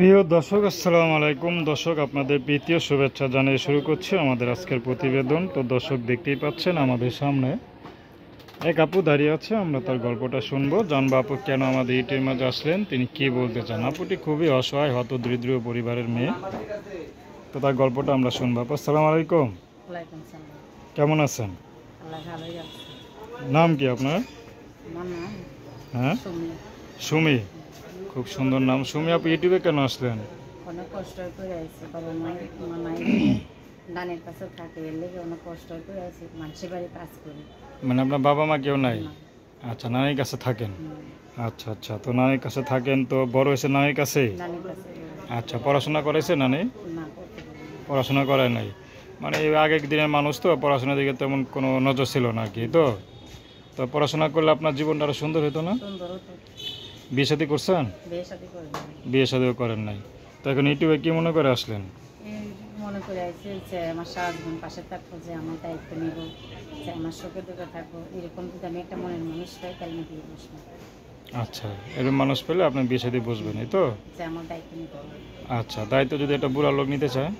প্রিয় দর্শক, আসসালামু আলাইকুম। দর্শক, আপনাদের প্রীতীয় শুভেচ্ছা জানিয়ে শুরু করছি আমাদের আজকের প্রতিবেদন। তো দর্শক, দেখতেই পাচ্ছেন আমাদের সামনে এক আপু দাঁড়িয়ে আছে। আমরা তার গল্পটা শুনবো, জানবো আপু কেন আমাদের ইউটিউবের মাঝে আসলেন, তিনি কি বলতে চান। আপুটি খুবই অসহায়, হত দরিদ্র পরিবারের মেয়ে। তো তার গল্পটা আমরা শুনবো। আপু, আসসালামু আলাইকুম। ওয়ালাইকুম সালাম। কেমন আছেন? আল্লাহ ভালোই আছে। নাম কি আপনার? আমার নাম হ্যাঁ, সুমি। সুমি। খুব সুন্দর নাম। সুমি আপু, ইউটিউবে কেন আসলেন? অনেক কষ্ট করে আইছে, বাবা মাই নানের কাছে থাকে, এর লেগে অনেক কষ্ট করে আইছে। মানুষের বাড়ি কাজ করি। মানে আপনার বাবা মা কেউ নাই? না। আচ্ছা, নানির কাছে থাকেন। হুম। আচ্ছা আচ্ছা, তো নানির কাছে থাকেন, তো বড় হয়েছে নানির কাছে? নানির কাছে আচ্ছা, পড়াশোনা করেছে নানি? না করতে পারি না। পড়াশোনা করে নাই। মানে এই আগের দিনের মানুষ তো পড়াশোনার দিকে তেমন কোনো নজর ছিল না আর কি। তো তো পড়াশোনা করলে আপনার জীবনটা আরো সুন্দর হতো না? সুন্দর হতো। বিয়ে শাদী করছেন? বিয়ে শাদি করে না। বিয়ে শাদীও করেন নাই। তো এখন ইউটিউবে কি মনে করে আসলেন? এই মনে করে আইছে যে আমার সারা জীবন পাশে থাকবো, যে আমার দায়িত্ব নেব, যে আমার সুখে দুঃখে থাকবো। এরকম যদি আমি একটা মনের মানুষ পাই, তাহলে আমি বিয়ে বসবো। আচ্ছা, এরকম মানুষ পেলে আপনি বিয়ে শাদী বুঝবেন, এই তো? যে আমার দায়িত্ব নিতে হবে। আচ্ছা, দায়িত্ব যদি একটা বুড়া লোক নিতে চায়?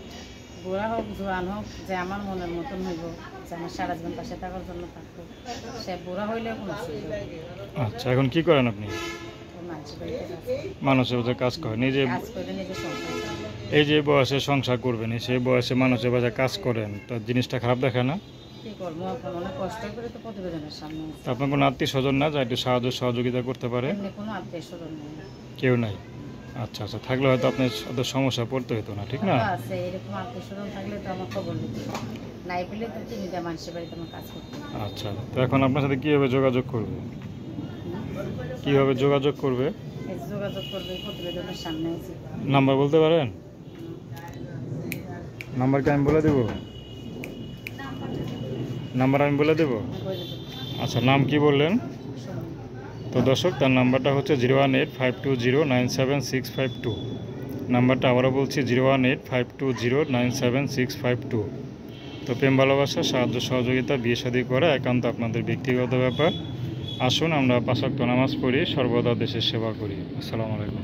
বুড়া হোক জোয়ান হোক, যে আমার মনের মতন হইব, যে আমার সারা জীবন পাশে থাকার জন্য থাকবো, সে বুড়া হইলে কোনো অসুবিধা নেই। আচ্ছা, এখন কি করেন আপনি? তো মানুষের বাড়িতে কাজ করি। মানুষের বাজার কাজ করেন? এই যে কাজ করে নিজে সংসার চালাই। এই যে বয়সে সংসার করবেন, সেই বয়সে মানুষের বাজার কাজ করেন, তো জিনিসটা খারাপ দেখে না? কি করবো, এখন অনেক কষ্ট করে তো প্রতিবেদনের সামনে তো আছি। আপনার কোনো আত্মীয় স্বজন না যা একটু সাহায্য সহযোগিতা করতে পারে? এমনি কোনো আত্মীয় স্বজন নেই। কেউ নাই? আচ্ছা আচ্ছা, থাকলে হয়তো আপনার অত সমস্যা পড়তে হতো না, ঠিক না? আছে এরকম আত্মীয় স্বজন থাকলে তো আমার খবর নিতে, নাই পেলে তো তিনি যা মানুষের বাড়িতে আমার কাজ করতে। আচ্ছা, তো এখন আপনার সাথে কীভাবে যোগাযোগ করবে? কীভাবে যোগাযোগ করবে? এই যে যোগাযোগ করবে, প্রতিবেদনের সামনে আছি। নাম্বার বলতে পারেন? নাম্বারকে আমি বলে দেবো? নাম্বার আমি বলে দেবো? আচ্ছা, নাম কি বললেন? তো দর্শক, তার নাম্বারটা হচ্ছে 01852097652। নাম্বারটা আবারও বলছি, 01852097652। তো প্রেম ভালোবাসা, সাহায্য সহযোগিতা, বিয়ে শাদী করা একান্ত আপনাদের ব্যক্তিগত ব্যাপার। আসুন আমরা 5 ওয়াক্ত নামাজ পড়ি, সর্বদা দেশের সেবা করি। আসসালামু আলাইকুম।